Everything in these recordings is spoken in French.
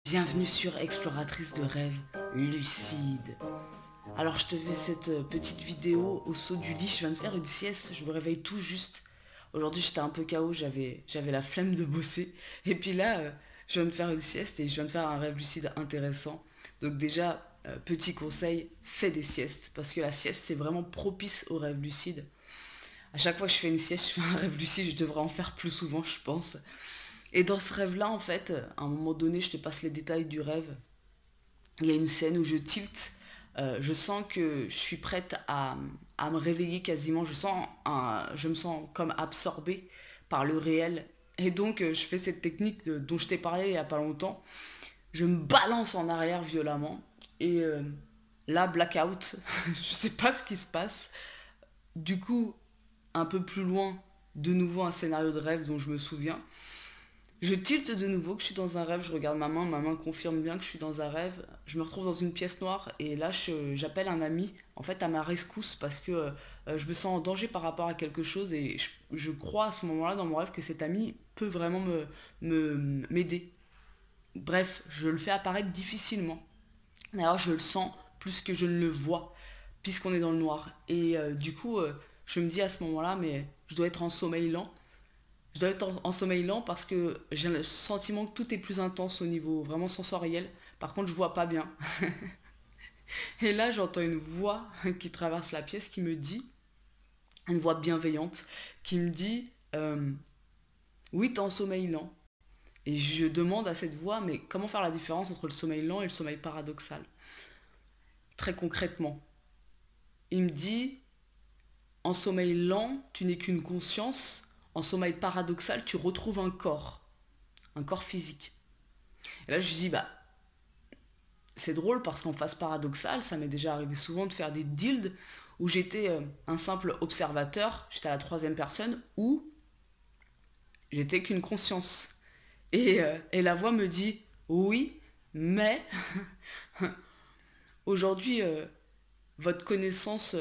Bienvenue sur Exploratrice de rêves lucides. Alors je te fais cette petite vidéo au saut du lit, je viens de faire une sieste, je me réveille tout juste. Aujourd'hui j'étais un peu KO, j'avais la flemme de bosser. Et puis là, je viens de faire une sieste et je viens de faire un rêve lucide intéressant. Donc déjà, petit conseil, fais des siestes. Parce que la sieste c'est vraiment propice au rêve lucide. À chaque fois que je fais une sieste, je fais un rêve lucide, je devrais en faire plus souvent je pense. Et dans ce rêve-là, en fait, à un moment donné, je te passe les détails du rêve. Il y a une scène où je tilte. Je sens que je suis prête à me réveiller quasiment. Je me sens comme absorbée par le réel. Et donc, je fais cette technique dont je t'ai parlé il n'y a pas longtemps. Je me balance en arrière violemment. Et là, blackout. Je sais pas ce qui se passe. Du coup, un peu plus loin, de nouveau un scénario de rêve dont je me souviens. Je tilte de nouveau que je suis dans un rêve, je regarde ma main confirme bien que je suis dans un rêve. Je me retrouve dans une pièce noire et là j'appelle un ami en fait à ma rescousse parce que je me sens en danger par rapport à quelque chose et je crois à ce moment-là dans mon rêve que cet ami peut vraiment m'aider. Bref, je le fais apparaître difficilement. D'ailleurs je le sens plus que je ne le vois puisqu'on est dans le noir. Et du coup je me dis à ce moment-là mais je dois être en sommeil lent. Je dois être en sommeil lent parce que j'ai le sentiment que tout est plus intense au niveau vraiment sensoriel. Par contre, je vois pas bien. Et là, j'entends une voix qui traverse la pièce qui me dit, une voix bienveillante, qui me dit oui, t'es en sommeil lent. Et je demande à cette voix, mais comment faire la différence entre le sommeil lent et le sommeil paradoxal? Très concrètement, il me dit en sommeil lent, tu n'es qu'une conscience. En sommeil paradoxal, tu retrouves un corps physique. Et là, je dis, bah, c'est drôle parce qu'en phase paradoxale, ça m'est déjà arrivé souvent de faire des deals où j'étais un simple observateur, j'étais à la troisième personne, ou j'étais qu'une conscience. Et la voix me dit, oui, mais aujourd'hui, votre connaissance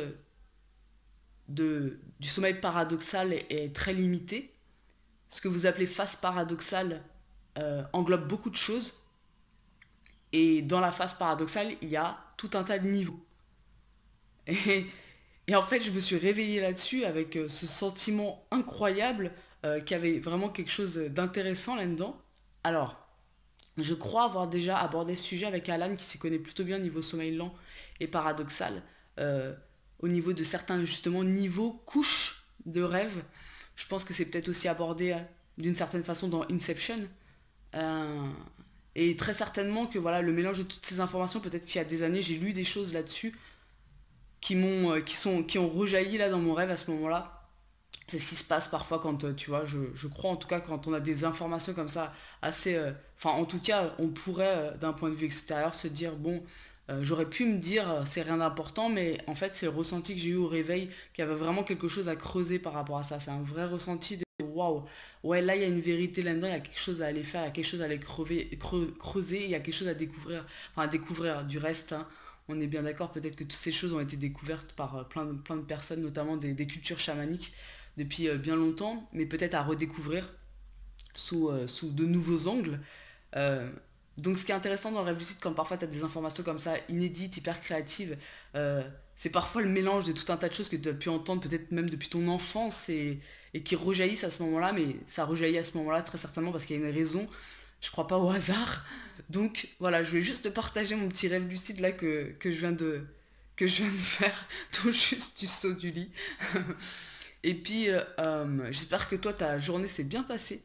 du sommeil paradoxal est très limitée. Ce que vous appelez phase paradoxale englobe beaucoup de choses. Et dans la phase paradoxale, il y a tout un tas de niveaux. Et, et en fait, je me suis réveillée là-dessus avec ce sentiment incroyable qu'il y avait vraiment quelque chose d'intéressant là-dedans. Alors, je crois avoir déjà abordé ce sujet avec Alan qui s'y connaît plutôt bien au niveau sommeil lent et paradoxal. Au niveau de certains, justement, niveaux, couches de rêve. Je pense que c'est peut-être aussi abordé d'une certaine façon dans Inception. Euh, et très certainement que voilà, le mélange de toutes ces informations, peut-être qu'il y a des années, j'ai lu des choses là-dessus qui ont rejailli là dans mon rêve à ce moment-là. C'est ce qui se passe parfois quand, tu vois, je crois en tout cas quand on a des informations comme ça assez... Enfin, en tout cas, on pourrait, d'un point de vue extérieur, se dire, bon, j'aurais pu me dire, c'est rien d'important, mais en fait, c'est le ressenti que j'ai eu au réveil, qu'il y avait vraiment quelque chose à creuser par rapport à ça. C'est un vrai ressenti de, waouh, ouais, là, il y a une vérité là-dedans, il y a quelque chose à aller faire, il y a quelque chose à aller creuser, il y a quelque chose à découvrir, enfin, à découvrir du reste, hein. On est bien d'accord, peut-être que toutes ces choses ont été découvertes par plein de personnes, notamment des cultures chamaniques depuis bien longtemps, mais peut-être à redécouvrir sous de nouveaux angles. Euh, donc ce qui est intéressant dans le rêve lucide, quand parfois tu as des informations comme ça, inédites, hyper créatives, c'est parfois le mélange de tout un tas de choses que tu as pu entendre peut-être même depuis ton enfance et qui rejaillissent à ce moment-là, mais ça rejaillit à ce moment-là très certainement parce qu'il y a une raison. Je crois pas au hasard. Donc voilà, je voulais juste te partager mon petit rêve lucide là que je viens de faire tout juste du saut du lit. Et puis, j'espère que toi, ta journée s'est bien passée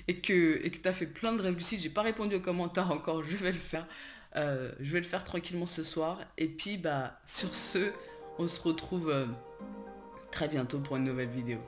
et que tu as fait plein de rêves lucides. J'ai pas répondu aux commentaires encore, je vais le faire. Je vais le faire tranquillement ce soir. Et puis, bah, sur ce, on se retrouve très bientôt pour une nouvelle vidéo.